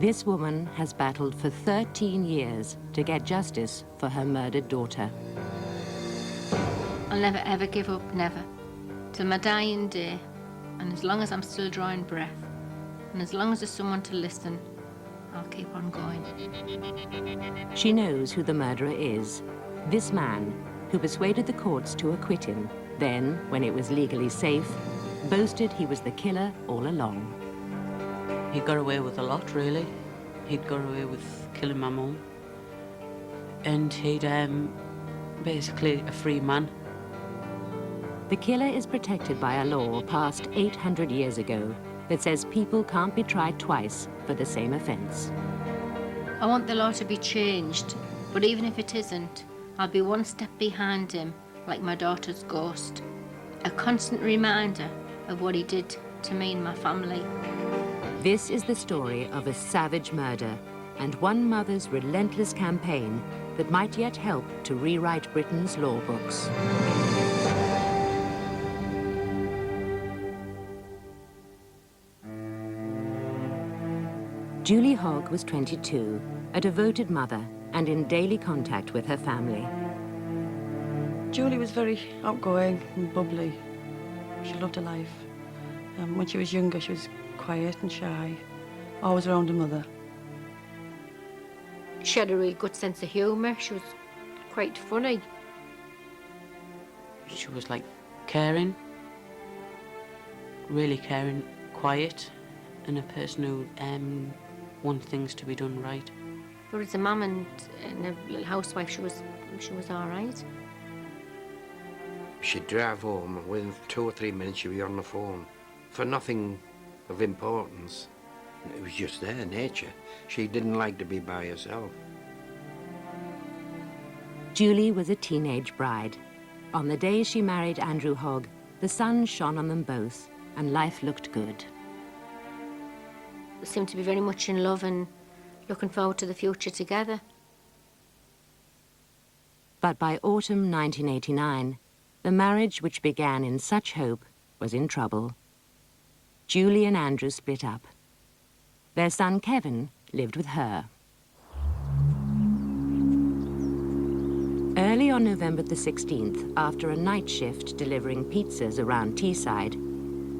This woman has battled for 13 years to get justice for her murdered daughter. I'll never ever give up, never. Till my dying day, and as long as I'm still drawing breath, and as long as there's someone to listen, I'll keep on going. She knows who the murderer is. This man, who persuaded the courts to acquit him, then, when it was legally safe, boasted he was the killer all along. He got away with a lot, really. He'd got away with killing my mum. And he'd basically a free man. The killer is protected by a law passed 800 years ago that says people can't be tried twice for the same offence. I want the law to be changed, but even if it isn't, I'll be one step behind him, like my daughter's ghost. A constant reminder of what he did to me and my family. This is the story of a savage murder and one mother's relentless campaign that might yet help to rewrite Britain's law books. Julie Hogg was 22, a devoted mother and in daily contact with her family. Julie was very outgoing and bubbly. She loved her life. When she was younger, she was quiet and shy, always around her mother. She had a really good sense of humour. She was quite funny. She was like caring, really caring, quiet, and a person who wanted things to be done right. But as a mum and a little housewife, she was all right. She'd drive home, and within 2 or 3 minutes she'd be on the phone for nothing of importance. It was just their nature. She didn't like to be by herself. Julie was a teenage bride. On the day she married Andrew Hogg, the sun shone on them both and life looked good. They seemed to be very much in love and looking forward to the future together. But by autumn 1989, the marriage which began in such hope was in trouble. Julie and Andrew split up. Their son Kevin lived with her. Early on November the 16th, after a night shift delivering pizzas around Teesside,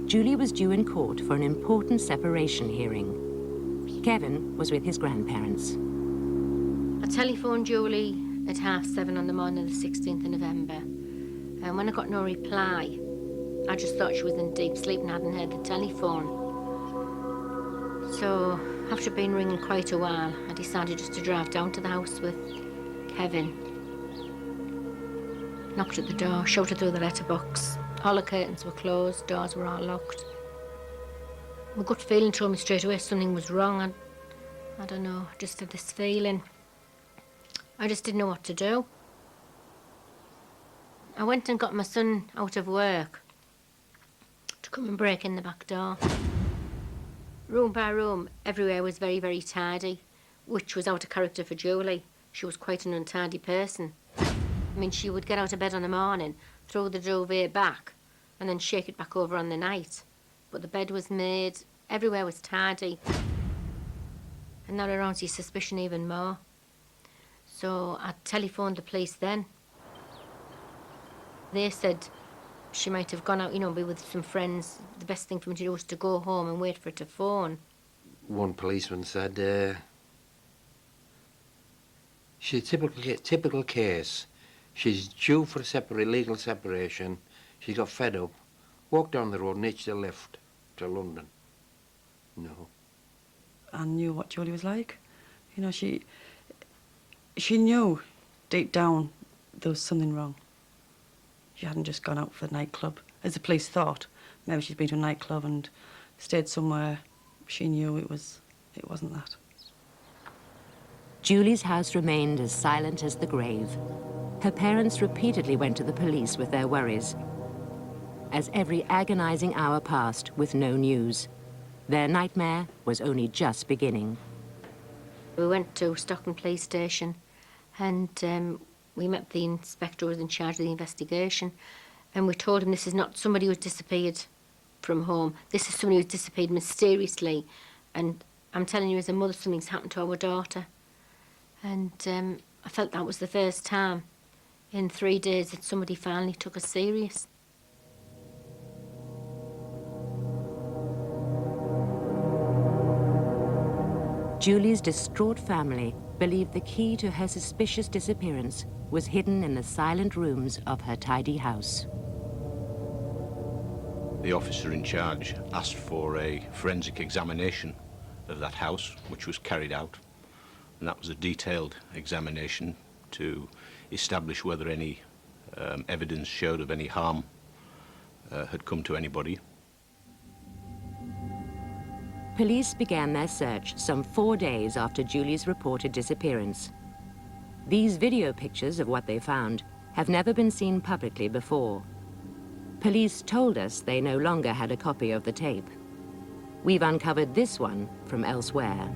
Julie was due in court for an important separation hearing. Kevin was with his grandparents. I telephoned Julie at 7:30 on the morning of the 16th of November. And when I got no reply, I just thought she was in deep sleep and hadn't heard the telephone. So, after being ringing quite a while, I decided just to drive down to the house with Kevin. Knocked at the door, shouted through the letterbox. All the curtains were closed, doors were all locked. My gut feeling told me straight away something was wrong. I don't know, I just had this feeling. I just didn't know what to do. I went and got my son out of work to come and break in the back door. Room by room, everywhere was very, very tidy, which was out of character for Julie. She was quite an untidy person. I mean, she would get out of bed in the morning, throw the duvet back, and then shake it back over on the night. But the bed was made, everywhere was tidy. And that aroused his suspicion even more. So I telephoned the police then. They said she might have gone out, you know, be with some friends. The best thing for me to do was to go home and wait for her to phone. One policeman said, she's a typical case. She's due for a legal separation. She got fed up, walked down the road and hitched a lift to London. No. I knew what Julie was like. You know, she knew deep down there was something wrong. She hadn't just gone out for the nightclub, as the police thought. Maybe she'd been to a nightclub and stayed somewhere. She knew it wasn't that. Julie's house remained as silent as the grave. Her parents repeatedly went to the police with their worries. As every agonizing hour passed with no news, their nightmare was only just beginning. We went to Stockton police station and we met the inspector who was in charge of the investigation, and we told him this is not somebody who's disappeared from home. This is somebody who's disappeared mysteriously, and I'm telling you, as a mother, something's happened to our daughter. And I felt that was the first time in 3 days that somebody finally took us serious. Julie's distraught family believed the key to her suspicious disappearance was hidden in the silent rooms of her tidy house. The officer in charge asked for a forensic examination of that house, which was carried out. And that was a detailed examination to establish whether any evidence showed of any harm had come to anybody. Police began their search some 4 days after Julie's reported disappearance. These video pictures of what they found have never been seen publicly before. Police told us they no longer had a copy of the tape. We've uncovered this one from elsewhere.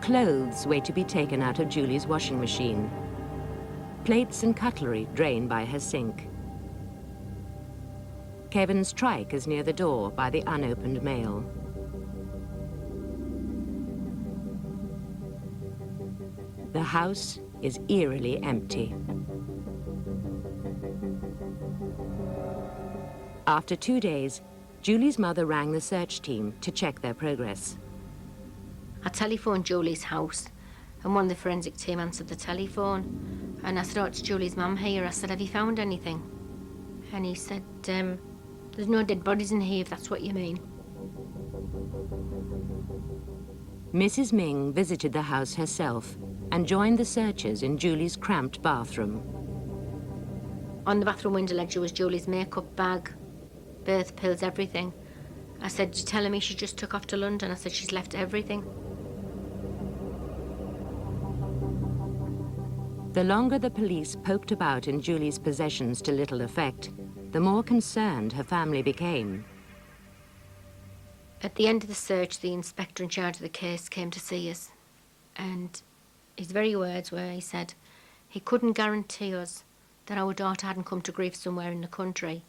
Clothes wait to be taken out of Julie's washing machine. Plates and cutlery drain by her sink. Kevin's trike is near the door by the unopened mail. The house is eerily empty. After 2 days, Julie's mother rang the search team to check their progress. I telephoned Julie's house, and one of the forensic team answered the telephone. And I said, "Oh, it's Julie's mum here." I said, "Have you found anything?" And he said, "There's no dead bodies in here, if that's what you mean." Mrs. Ming visited the house herself and joined the searchers in Julie's cramped bathroom. On the bathroom window ledge was Julie's makeup bag, birth pills, everything. I said, "You telling me she just took off to London?" I said, "She's left everything." The longer the police poked about in Julie's possessions to little effect, the more concerned her family became. At the end of the search, the inspector in charge of the case came to see us. And his very words were, he said, he couldn't guarantee us that our daughter hadn't come to grief somewhere in the country,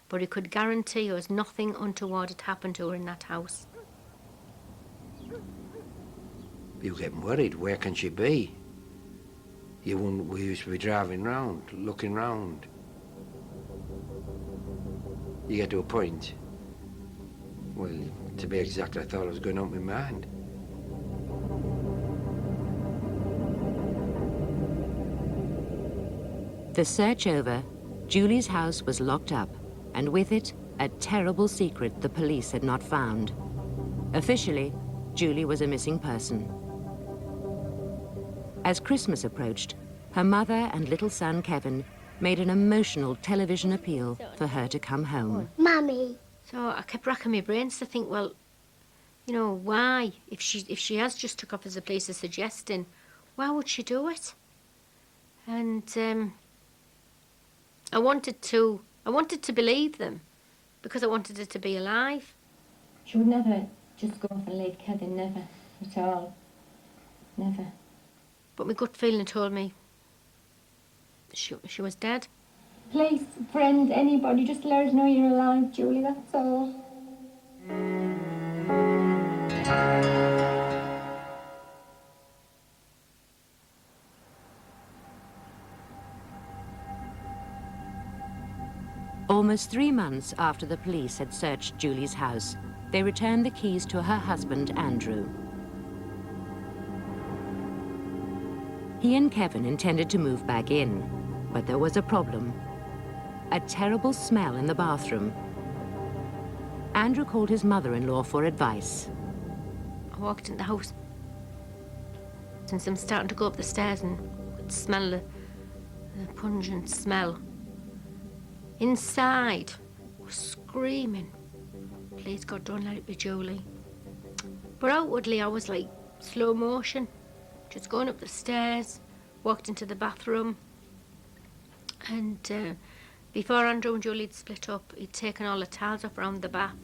but he could guarantee us nothing untoward had happened to her in that house. You getting worried, where can she be? We used to be driving round, looking round. You get to a point, well, to be exact, I thought I was going out of my mind. The search over, Julie's house was locked up, and with it, a terrible secret the police had not found. Officially, Julie was a missing person. As Christmas approached, her mother and little son Kevin made an emotional television appeal for her to come home. Mummy. So I kept racking my brains to think, well, you know, why? If she has just took off as the police are suggesting, why would she do it? And I wanted to believe them because I wanted her to be alive. She would never just go off and leave Kevin, never at all. Never. But my gut feeling told me she was dead. Please, friends, anybody, just let us know you're alive, Julie, that's all. Almost 3 months after the police had searched Julie's house, they returned the keys to her husband, Andrew. He and Kevin intended to move back in, but there was a problem. A terrible smell in the bathroom. Andrew called his mother-in-law for advice. I walked into the house. Since I'm starting to go up the stairs and could smell the pungent smell. Inside was screaming, "Please God, don't let it be Julie." But outwardly I was like slow motion, just going up the stairs, walked into the bathroom, and before Andrew and Julie had split up, he'd taken all the towels off around the bath,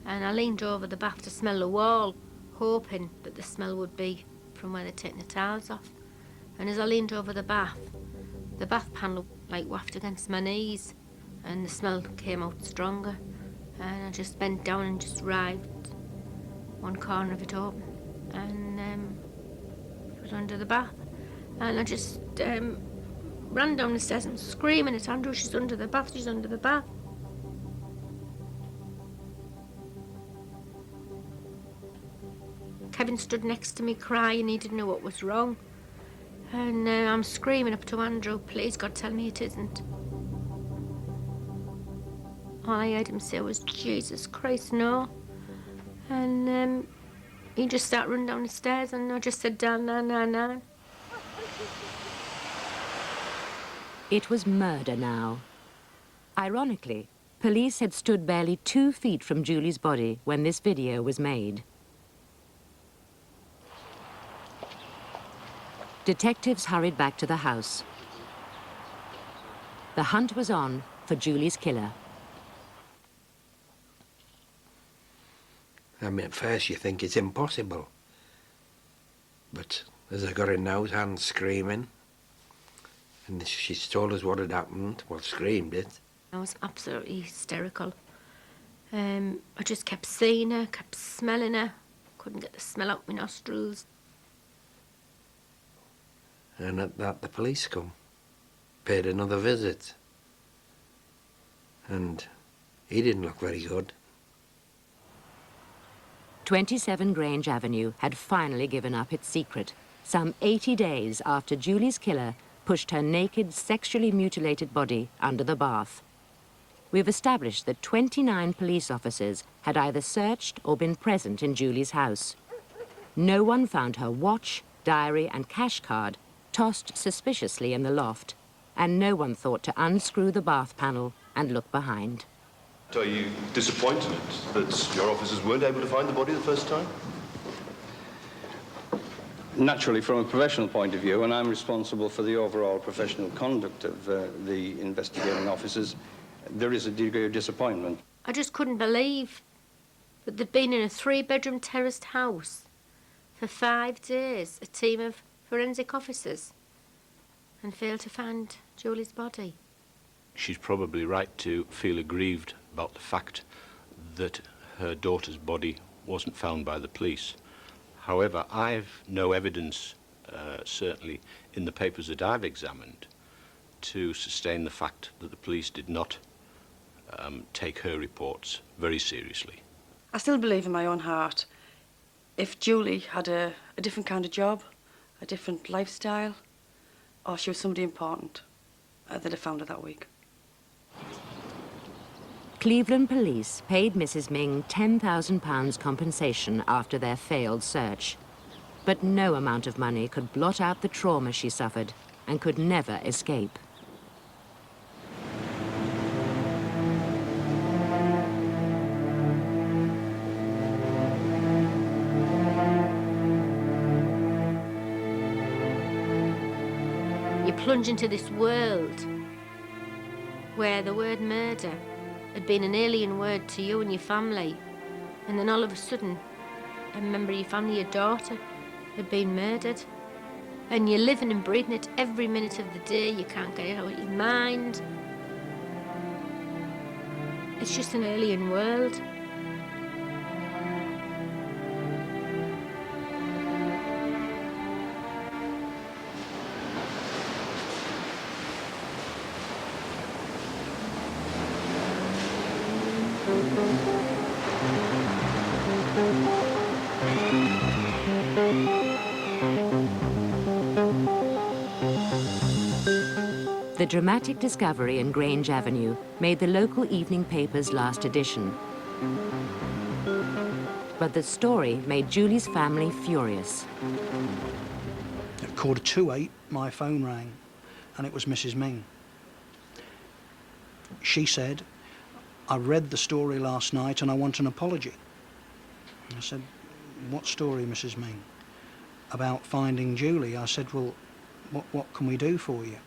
and I leaned over the bath to smell the wall, hoping that the smell would be from where they'd taken the towels off. And as I leaned over the bath panel like wafted against my knees, and the smell came out stronger, and I just bent down and just writhed one corner of it open, and it was under the bath. And I just ran down the stairs and screaming at Andrew, she's under the bath, she's under the bath. Kevin stood next to me crying, he didn't know what was wrong. And I'm screaming up to Andrew, please God, tell me it isn't. All I heard him say was, Jesus Christ, no. And he just started running down the stairs, and I just said, Dan, na. It was murder now. Ironically, police had stood barely 2 feet from Julie's body when this video was made. Detectives hurried back to the house. The hunt was on for Julie's killer. I mean, at first you think it's impossible. But as I got in now, Anne's screaming. And she's told us what had happened. Well, screamed it. I was absolutely hysterical. I just kept seeing her, kept smelling her. Couldn't get the smell out my nostrils. And at that, the police come. Paid another visit. And he didn't look very good. 27 Grange Avenue had finally given up its secret, some 80 days after Julie's killer pushed her naked, sexually mutilated body under the bath. We've established that 29 police officers had either searched or been present in Julie's house. No one found her watch, diary and cash card tossed suspiciously in the loft, and no one thought to unscrew the bath panel and look behind. Are you disappointed that your officers weren't able to find the body the first time? Naturally, from a professional point of view, and I'm responsible for the overall professional conduct of the investigating officers, there is a degree of disappointment. I just couldn't believe that they'd been in a 3-bedroom terraced house for 5 days, a team of forensic officers, and failed to find Julie's body. She's probably right to feel aggrieved about the fact that her daughter's body wasn't found by the police. However, I've no evidence, certainly in the papers that I've examined, to sustain the fact that the police did not take her reports very seriously. I still believe in my own heart. If Julie had a different kind of job, a different lifestyle, or she was somebody important, they'd have found her that week. Cleveland police paid Mrs. Ming £10,000 compensation after their failed search. But no amount of money could blot out the trauma she suffered and could never escape. You plunge into this world where the word murder had been an alien word to you and your family, and then all of a sudden a member of your family, your daughter, had been murdered, and you're living and breathing it every minute of the day. You can't get it out of your mind. It's just an alien world. The dramatic discovery in Grange Avenue made the local evening paper's last edition. But the story made Julie's family furious. At 8:45, my phone rang, and it was Mrs. Ming. She said, "I read the story last night and I want an apology." I said, "What story, Mrs. Ming?" "About finding Julie." I said, "Well, what can we do for you?"